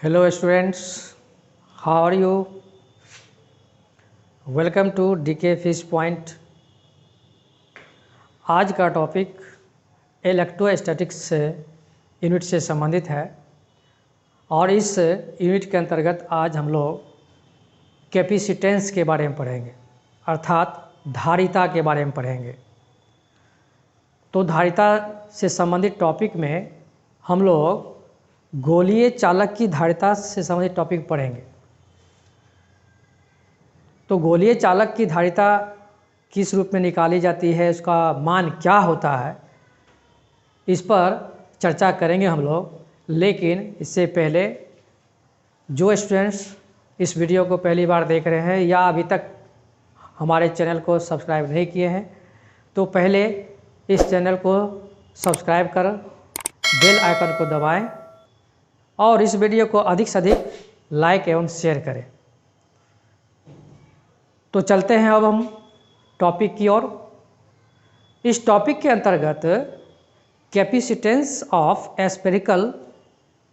Hello students, how are you? Welcome to DK Fish Point। आज का topic electrostatics unit से संबंधित है और इस यूनिट के अंतर्गत आज हम लोग कैपेसिटेंस के बारे में पढ़ेंगे, अर्थात धारिता के बारे में पढ़ेंगे। तो धारिता से संबंधित टॉपिक में हम लोग गोलीय चालक की धारिता से संबंधित टॉपिक पढ़ेंगे। तो गोलीय चालक की धारिता किस रूप में निकाली जाती है, उसका मान क्या होता है, इस पर चर्चा करेंगे हम लोग। लेकिन इससे पहले जो स्टूडेंट्स इस वीडियो को पहली बार देख रहे हैं या अभी तक हमारे चैनल को सब्सक्राइब नहीं किए हैं, तो पहले इस चैनल को सब्सक्राइब कर बेल आइकन को दबाएं और इस वीडियो को अधिक से अधिक लाइक एवं शेयर करें। तो चलते हैं अब हम टॉपिक की ओर। इस टॉपिक के अंतर्गत कैपेसिटेंस ऑफ स्फेरिकल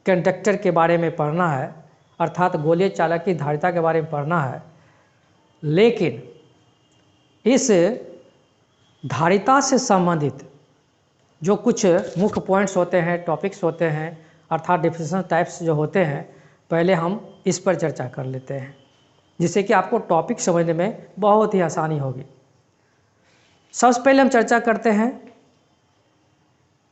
कंडक्टर के बारे में पढ़ना है, अर्थात गोलीय चालक की धारिता के बारे में पढ़ना है। लेकिन इस धारिता से संबंधित जो कुछ मुख्य पॉइंट्स होते हैं, टॉपिक्स होते हैं, अर्थात डिफिनेशन टाइप्स जो होते हैं, पहले हम इस पर चर्चा कर लेते हैं, जिससे कि आपको टॉपिक समझने में बहुत ही आसानी होगी। सबसे पहले हम चर्चा करते हैं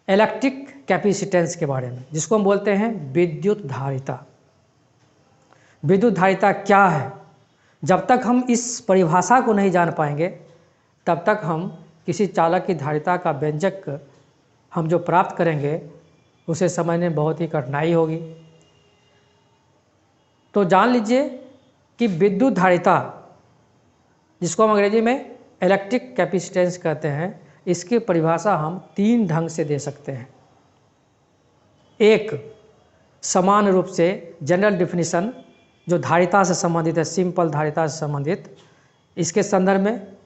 इलेक्ट्रिक कैपेसिटेंस के बारे में, जिसको हम बोलते हैं विद्युत धारिता। विद्युत धारिता क्या है? जब तक हम इस परिभाषा को नहीं जान पाएंगे तब तक हम किसी चालक की धारिता का व्यंजक हम जो प्राप्त करेंगे उसे समझने में बहुत ही कठिनाई होगी। तो जान लीजिए कि विद्युत धारिता, जिसको हम अंग्रेजी में इलेक्ट्रिक कैपेसिटेंस कहते हैं, इसकी परिभाषा हम तीन ढंग से दे सकते हैं। एक, समान रूप से जनरल डिफिनीशन जो धारिता से संबंधित है, सिंपल धारिता से संबंधित, इसके संदर्भ में,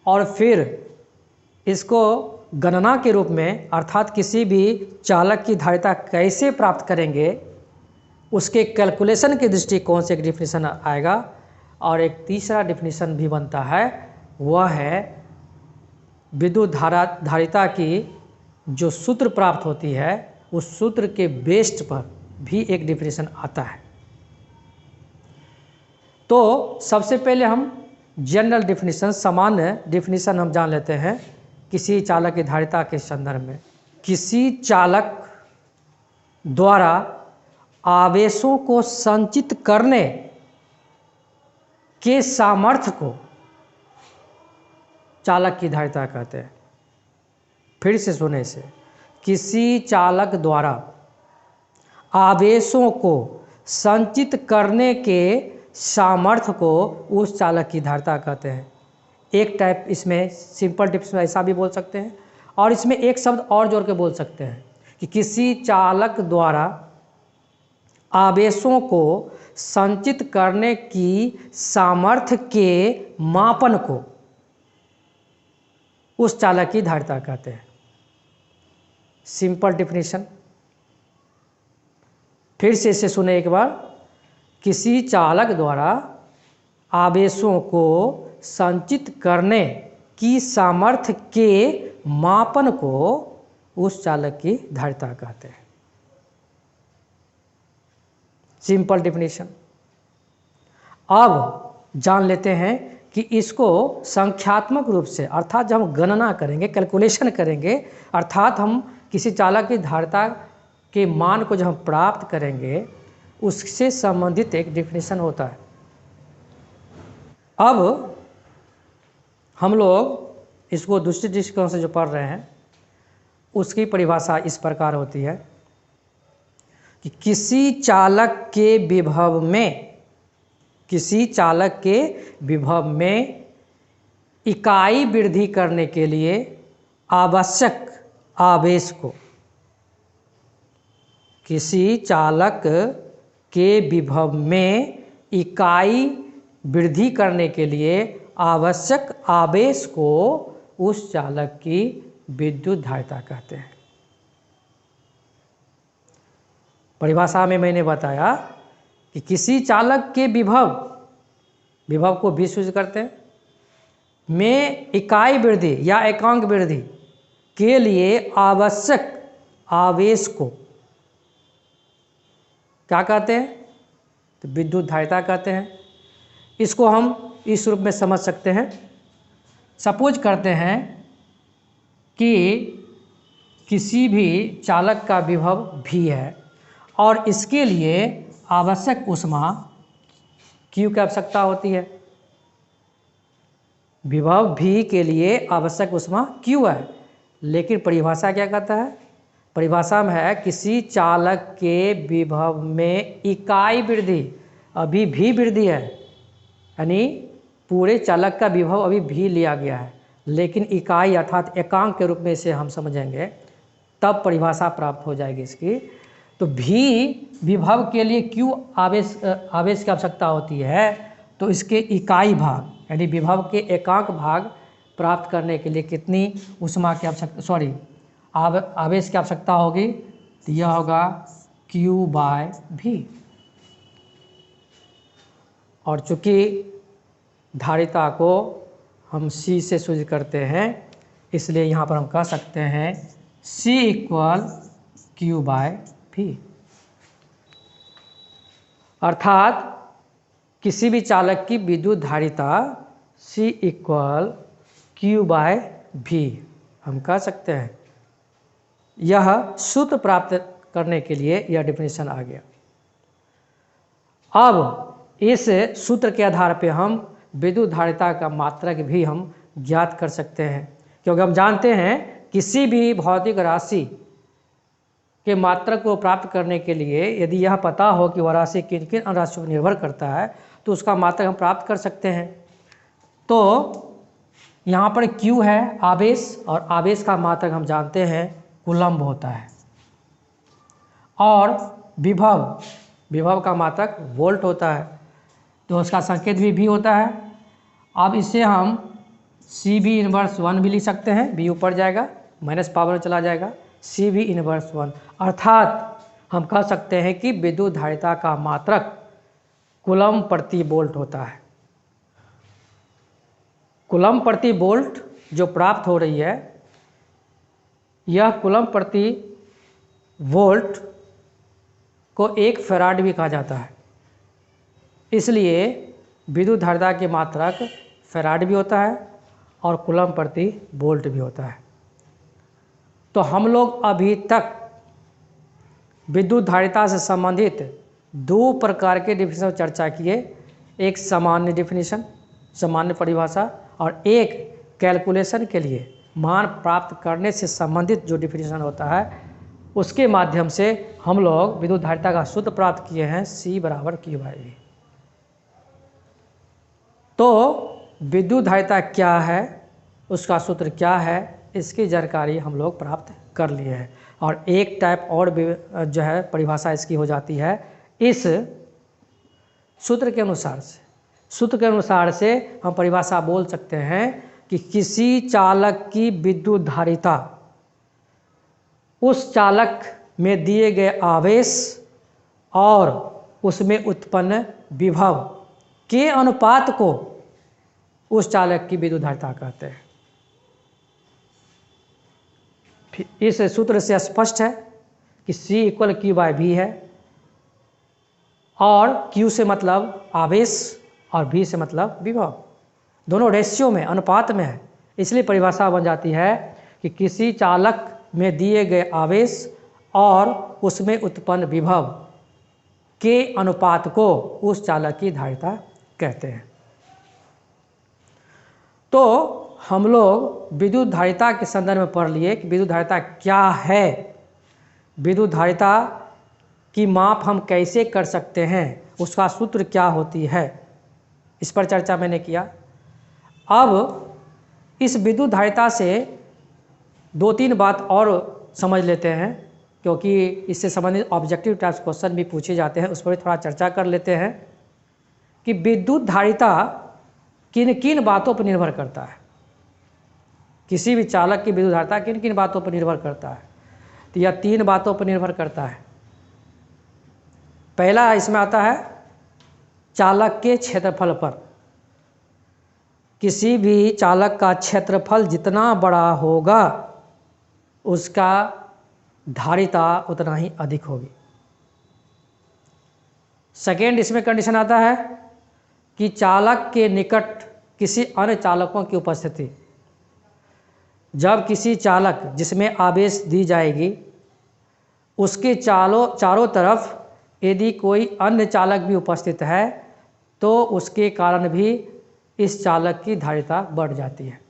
और फिर इसको गणना के रूप में, अर्थात किसी भी चालक की धारिता कैसे प्राप्त करेंगे उसके कैलकुलेशन के दृष्टिकोण से एक डिफिनीशन आएगा। और एक तीसरा डिफिनीशन भी बनता है, वह है विद्युत धारिता की जो सूत्र प्राप्त होती है उस सूत्र के बेस्ड पर भी एक डिफिनीशन आता है। तो सबसे पहले हम जनरल डिफिनीशन, सामान्य डिफिनीशन हम जान लेते हैं किसी चालक की धारिता के संदर्भ में। किसी चालक द्वारा आवेशों को संचित करने के सामर्थ्य को चालक की धारिता कहते हैं। फिर से सुने से, किसी चालक द्वारा आवेशों को संचित करने के सामर्थ्य को उस चालक की धारिता कहते हैं। एक टाइप इसमें सिंपल टिप्स में ऐसा भी बोल सकते हैं, और इसमें एक शब्द और जोड़ के बोल सकते हैं कि किसी चालक द्वारा आवेशों को संचित करने की सामर्थ्य के मापन को उस चालक की धारिता कहते हैं। सिंपल डिफिनीशन फिर से इसे सुने एक बार। किसी चालक द्वारा आवेशों को संचित करने की सामर्थ्य के मापन को उस चालक की धारिता कहते हैं। Simple definition. अब जान लेते हैं कि इसको संख्यात्मक रूप से, अर्थात जब हम गणना करेंगे, कैलकुलेशन करेंगे, अर्थात हम किसी चालक की धारिता के मान को जब हम प्राप्त करेंगे उससे संबंधित एक डिफिनीशन होता है। अब हम लोग इसको दूसरे दृष्टिकोण से जो पढ़ रहे हैं उसकी परिभाषा इस प्रकार होती है कि किसी चालक के विभव में इकाई वृद्धि करने के लिए आवश्यक आवेश को, किसी चालक के विभव में इकाई वृद्धि करने के लिए आवश्यक आवेश को उस चालक की विद्युत धारिता कहते हैं। परिभाषा में मैंने बताया कि किसी चालक के विभव को भी सूचित करते हैं, में इकाई वृद्धि या एकांक वृद्धि के लिए आवश्यक आवेश को क्या कहते हैं? तो विद्युत धारिता कहते हैं। इसको हम इस रूप में समझ सकते हैं। सपोज करते हैं कि किसी भी चालक का विभव भी है और इसके लिए आवश्यक ऊष्मा Q की आवश्यकता होती है। विभव भी के लिए आवश्यक ऊष्मा Q है, लेकिन परिभाषा क्या कहता है? परिभाषा में है किसी चालक के विभव में इकाई वृद्धि, अभी भी वृद्धि है, यानी पूरे चालक का विभव अभी भी लिया गया है, लेकिन इकाई अर्थात एकांक के रूप में इसे हम समझेंगे, तब परिभाषा प्राप्त हो जाएगी इसकी। तो भी विभव के लिए क्यों आवेश की आवश्यकता होती है? तो इसके इकाई भाग यानी विभव के एकांक भाग प्राप्त करने के लिए कितनी ऊष्मा की आवश्यकता, आवेश की आवश्यकता होगी? तो यह होगा Q/V। और चूंकि धारिता को हम C से सूचित करते हैं, इसलिए यहाँ पर हम कह सकते हैं C = Q/V। अर्थात किसी भी चालक की विद्युत धारिता C = Q/V हम कह सकते हैं। यह सूत्र प्राप्त करने के लिए यह डेफिनेशन आ गया। अब इस सूत्र के आधार पे हम विद्युत धारिता का मात्रक भी हम ज्ञात कर सकते हैं, क्योंकि हम जानते हैं किसी भी भौतिक राशि के मात्रक को प्राप्त करने के लिए यदि यह पता हो कि वह राशि किन किन अन्य राशियों पर निर्भर करता है तो उसका मात्रक हम प्राप्त कर सकते हैं। तो यहाँ पर Q है आवेश, और आवेश का मात्रक हम जानते हैं कूलम्ब होता है, और विभव का मात्रक वोल्ट होता है, तो उसका संकेत भी होता है। अब इसे हम CV−1 भी लिख सकते हैं, V ऊपर जाएगा माइनस पावर में चला जाएगा, CV−1। अर्थात हम कह सकते हैं कि विद्युत धारिता का मात्रक कूलम्ब प्रति वोल्ट होता है। कूलम्ब प्रति वोल्ट जो प्राप्त हो रही है, यह कूलम्ब प्रति वोल्ट को 1 फैराड भी कहा जाता है। इसलिए विद्युत धारिता के मात्रक फैराड भी होता है और कूलम्ब प्रति वोल्ट भी होता है। तो हम लोग अभी तक विद्युत धारिता से संबंधित 2 प्रकार के डेफिनेशन पर चर्चा किए, एक सामान्य डेफिनेशन, सामान्य परिभाषा, और एक कैलकुलेशन के लिए मान प्राप्त करने से संबंधित जो डेफिनेशन होता है, उसके माध्यम से हम लोग विद्युत धारिता का सूत्र प्राप्त किए हैं C = Q/V। तो विद्युत धारिता क्या है, उसका सूत्र क्या है, इसकी जानकारी हम लोग प्राप्त कर लिए हैं। और एक टाइप और जो है परिभाषा इसकी हो जाती है इस सूत्र के अनुसार से। सूत्र के अनुसार से हम परिभाषा बोल सकते हैं कि किसी चालक की विद्युत धारिता उस चालक में दिए गए आवेश और उसमें उत्पन्न विभव के अनुपात को उस चालक की विद्युत धारिता कहते हैं। इस सूत्र से स्पष्ट है कि C = Q/V है, और Q से मतलब आवेश और V से मतलब विभव, दोनों रेशियो में, अनुपात में है। इसलिए परिभाषा बन जाती है कि किसी चालक में दिए गए आवेश और उसमें उत्पन्न विभव के अनुपात को उस चालक की धारिता कहते हैं। तो हम लोग विद्युत धारिता के संदर्भ में पढ़ लिए कि विद्युत धारिता क्या है, विद्युत धारिता की माप हम कैसे कर सकते हैं, उसका सूत्र क्या होती है, इस पर चर्चा मैंने किया। अब इस विद्युत धारिता से 2-3 बात और समझ लेते हैं, क्योंकि इससे संबंधित ऑब्जेक्टिव टाइप्स क्वेश्चन भी पूछे जाते हैं, उस पर भी थोड़ा चर्चा कर लेते हैं कि विद्युत धारिता किन किन बातों पर निर्भर करता है। किसी भी चालक की विद्युत धारिता किन किन बातों पर निर्भर करता है? तो यह 3 बातों पर निर्भर करता है। पहला इसमें आता है चालक के क्षेत्रफल पर। किसी भी चालक का क्षेत्रफल जितना बड़ा होगा उसका धारिता उतना ही अधिक होगी। सेकेंड इसमें कंडीशन आता है कि चालक के निकट किसी अन्य चालकों की उपस्थिति। जब किसी चालक जिसमें आवेश दी जाएगी उसके चारों तरफ यदि कोई अन्य चालक भी उपस्थित है तो उसके कारण भी इस चालक की धारिता बढ़ जाती है।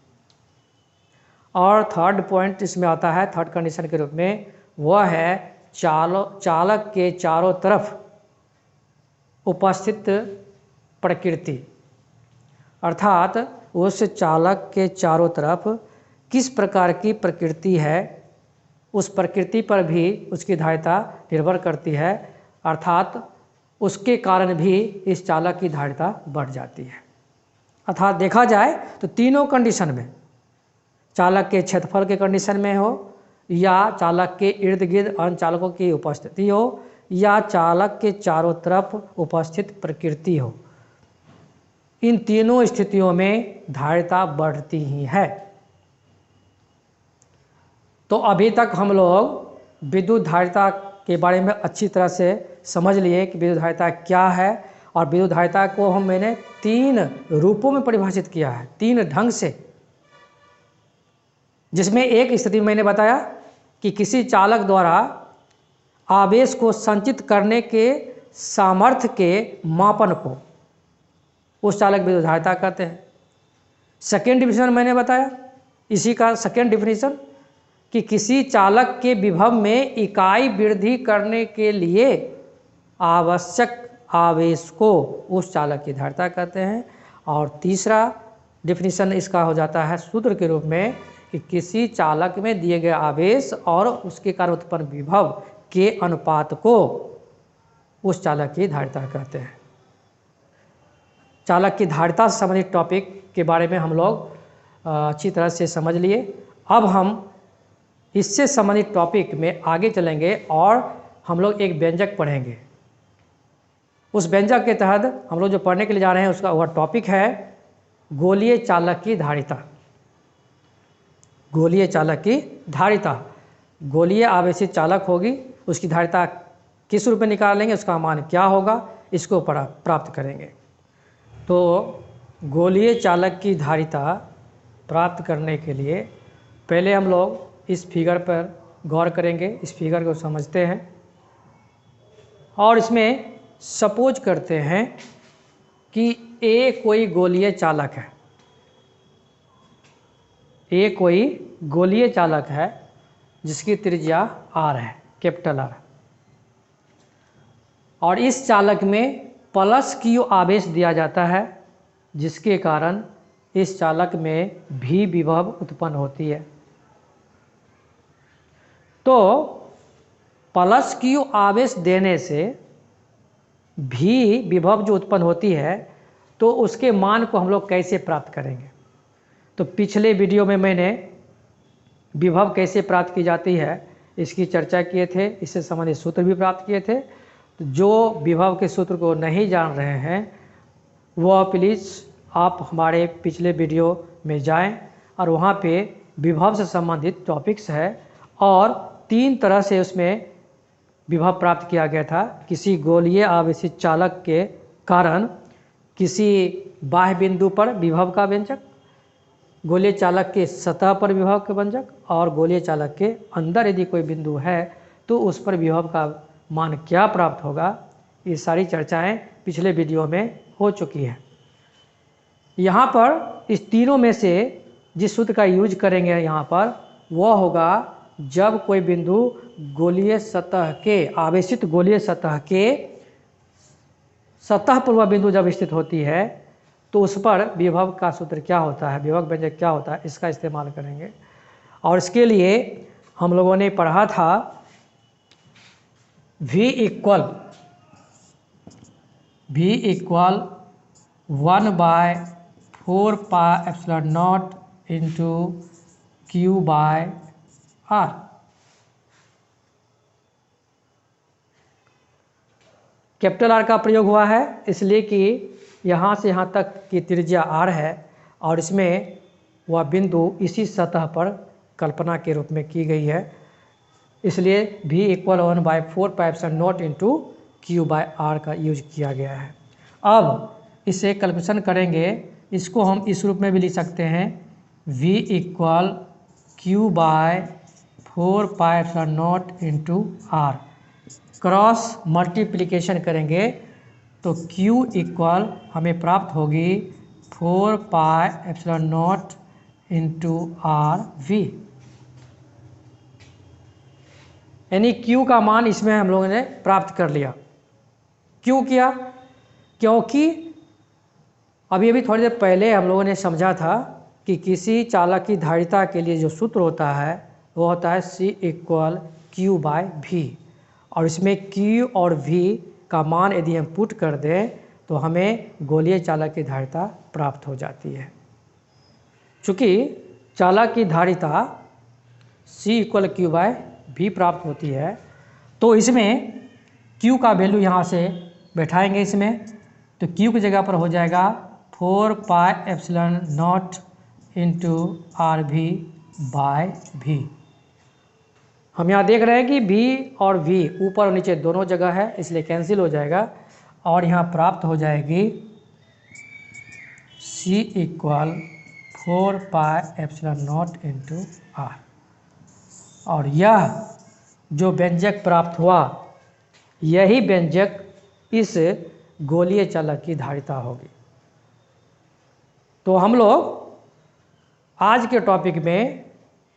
और थर्ड पॉइंट इसमें आता है, थर्ड कंडीशन के रूप में, वह है चालक के चारों तरफ उपस्थित प्रकृति। अर्थात उस चालक के चारों तरफ किस प्रकार की प्रकृति है, उस प्रकृति पर भी उसकी धारिता निर्भर करती है। अर्थात उसके कारण भी इस चालक की धारिता बढ़ जाती है। अर्थात देखा जाए तो तीनों कंडीशन में, चालक के क्षेत्रफल के कंडीशन में हो, या चालक के इर्द गिर्द अन्य चालकों की उपस्थिति हो, या चालक के चारों तरफ उपस्थित प्रकृति हो, इन तीनों स्थितियों में धारिता बढ़ती ही है। तो अभी तक हम लोग विद्युत धारिता के बारे में अच्छी तरह से समझ लिए कि विद्युत धारिता क्या है, और विद्युत धारिता को मैंने 3 रूपों में परिभाषित किया है, 3 ढंग से। जिसमें एक स्थिति मैंने बताया कि किसी चालक द्वारा आवेश को संचित करने के सामर्थ्य के मापन को उस चालक विद्युत धारिता कहते हैं। सेकेंड डिफिनेशन मैंने बताया, इसी का सेकेंड डिफिनेशन, कि किसी चालक के विभव में इकाई वृद्धि करने के लिए आवश्यक आवेश को उस चालक की धारिता कहते हैं। और तीसरा डिफिनेशन इसका हो जाता है सूत्र के रूप में, कि किसी चालक में दिए गए आवेश और उसके कारण उत्पन्न विभव के अनुपात को उस चालक की धारिता कहते हैं। चालक की धारिता से संबंधित टॉपिक के बारे में हम लोग अच्छी तरह से समझ लिए। अब हम इससे संबंधित टॉपिक में आगे चलेंगे और हम लोग एक व्यंजक पढ़ेंगे। उस व्यंजक के तहत हम लोग जो पढ़ने के लिए जा रहे हैं उसका वह टॉपिक है गोलीय चालक की धारिता। गोलीय चालक की धारिता, गोलीय आवेशित चालक होगी, उसकी धारिता किस रूप में निकालेंगे, उसका मान क्या होगा, इसको प्राप्त करेंगे। तो गोलीय चालक की धारिता प्राप्त करने के लिए पहले हम लोग इस फिगर पर गौर करेंगे, इस फिगर को समझते हैं और इसमें सपोज करते हैं कि ए कोई गोलीय चालक है। ए कोई गोलीय चालक है जिसकी त्रिज्या r है, कैपिटल R, और इस चालक में प्लस Q आवेश दिया जाता है, जिसके कारण इस चालक में भी विभव उत्पन्न होती है। तो प्लस Q आवेश देने से भी विभव जो उत्पन्न होती है, तो उसके मान को हम लोग कैसे प्राप्त करेंगे। तो पिछले वीडियो में मैंने विभव कैसे प्राप्त की जाती है इसकी चर्चा किए थे, इससे संबंधित सूत्र भी प्राप्त किए थे। तो जो विभव के सूत्र को नहीं जान रहे हैं वह प्लीज़ आप हमारे पिछले वीडियो में जाएं और वहाँ पे विभव से संबंधित टॉपिक्स है और 3 तरह से उसमें विभव प्राप्त किया गया था। किसी गोलीय आवेशित चालक के कारण किसी बाह्य बिंदु पर विभव का व्यंजक, गोलीय चालक के सतह पर विभव के व्यंजक, और गोलीय चालक के अंदर यदि कोई बिंदु है तो उस पर विभव का मान क्या प्राप्त होगा। ये सारी चर्चाएं पिछले वीडियो में हो चुकी है। यहाँ पर इस तीनों में से जिस सूत्र का यूज करेंगे यहाँ पर वह होगा जब कोई बिंदु गोलीय सतह के, आवेशित गोलीय सतह के सतह पर वह बिंदु जब स्थित होती है तो उस पर विभव का सूत्र क्या होता है, विभव व्यंजक क्या होता है, इसका इस्तेमाल करेंगे। और इसके लिए हम लोगों ने पढ़ा था V equal 1/4πε0 into Q/R। Capital R का प्रयोग हुआ है इसलिए कि यहाँ से यहाँ तक की त्रिज्या आर है और इसमें वह बिंदु इसी सतह पर कल्पना के रूप में की गई है, इसलिए v equal 1/4πε0 into Q by R का यूज किया गया है। अब इसे कैलकुलेशन करेंगे, इसको हम इस रूप में भी लिख सकते हैं v equal Q by 4πε0 into R. Cross multiplication करेंगे तो q इक्वल हमें प्राप्त होगी 4πε0 इंटू आर वी, यानी q का मान इसमें हम लोगों ने प्राप्त कर लिया। क्यों किया? क्योंकि अभी थोड़ी देर पहले हम लोगों ने समझा था कि किसी चालक की धारिता के लिए जो सूत्र होता है वो होता है C equal Q by V, और इसमें Q और V का मान यदि हम पुट कर दें तो हमें गोलीय चालक की धारिता प्राप्त हो जाती है। चूँकि चालक की धारिता C equal Q by V प्राप्त होती है तो इसमें Q का वैल्यू यहाँ से बैठाएंगे इसमें, तो Q की जगह पर हो जाएगा 4πε0 into R V by V. हम यहाँ देख रहे हैं कि V और V ऊपर और नीचे दोनों जगह है इसलिए कैंसिल हो जाएगा और यहाँ प्राप्त हो जाएगी C इक्वल 4πε0 इंटू आर। और यह जो व्यंजक प्राप्त हुआ यही व्यंजक इस गोलीय चालक की धारिता होगी। तो हम लोग आज के टॉपिक में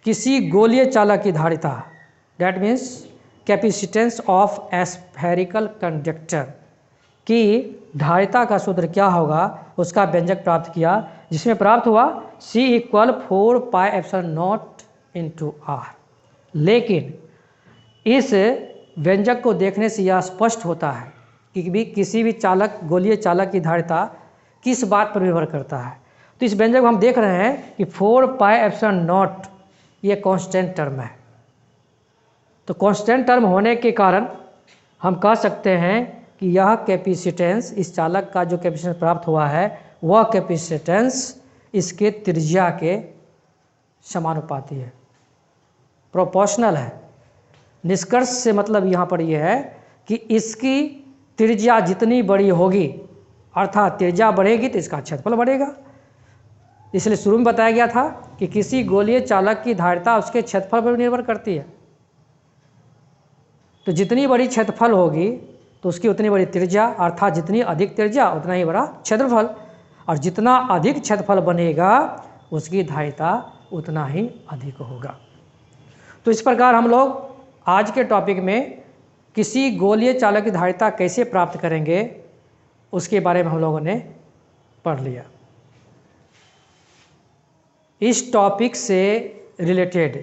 किसी गोलीय चालक की धारिता, that means capacitance of spherical conductor की धारिता का सूत्र क्या होगा उसका व्यंजक प्राप्त किया, जिसमें प्राप्त हुआ C इक्वल 4πε0 इंटू आर। लेकिन इस व्यंजक को देखने से यह स्पष्ट होता है कि किसी भी चालक, गोलीय चालक की धारिता किस बात पर निर्भर करता है। तो इस व्यंजक को हम देख रहे हैं कि 4πε0 ये कांस्टेंट टर्म है, तो कांस्टेंट टर्म होने के कारण हम कह सकते हैं कि यह कैपेसिटेंस, इस चालक का जो कैपेसिटेंस प्राप्त हुआ है वह कैपेसिटेंस इसके त्रिज्या के समानुपाती है, प्रोपोर्शनल है। निष्कर्ष से मतलब यहाँ पर यह है कि इसकी त्रिज्या जितनी बड़ी होगी, अर्थात त्रिज्या बढ़ेगी तो इसका क्षेत्रफल बढ़ेगा। इसलिए शुरू में बताया गया था कि किसी गोलीय चालक की धारिता उसके क्षेत्रफल पर निर्भर करती है। तो जितनी बड़ी क्षेत्रफल होगी तो उसकी उतनी बड़ी त्रिज्या, अर्थात जितनी अधिक त्रिज्या उतना ही बड़ा क्षेत्रफल, और जितना अधिक क्षेत्रफल बनेगा उसकी धारिता उतना ही अधिक होगा। तो इस प्रकार हम लोग आज के टॉपिक में किसी गोलीय चालक की धारिता कैसे प्राप्त करेंगे उसके बारे में हम लोगों ने पढ़ लिया। इस टॉपिक से रिलेटेड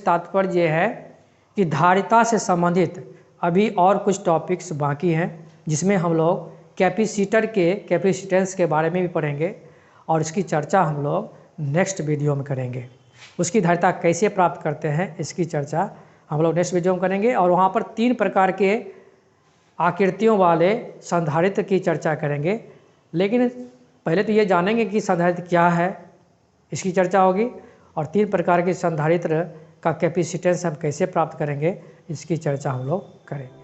तात्पर्य यह है कि धारिता से संबंधित अभी और कुछ टॉपिक्स बाकी हैं, जिसमें हम लोग कैपेसिटर के कैपेसिटेंस के बारे में भी पढ़ेंगे और इसकी चर्चा हम लोग नेक्स्ट वीडियो में करेंगे। उसकी धारिता कैसे प्राप्त करते हैं इसकी चर्चा हम लोग नेक्स्ट वीडियो में करेंगे, और वहाँ पर 3 प्रकार के आकृतियों वाले संधारित्र की चर्चा करेंगे। लेकिन पहले तो ये जानेंगे कि संधारित्र क्या है, इसकी चर्चा होगी, और 3 प्रकार के संधारित्र का कैपेसिटेंस हम कैसे प्राप्त करेंगे इसकी चर्चा हम लोग करेंगे।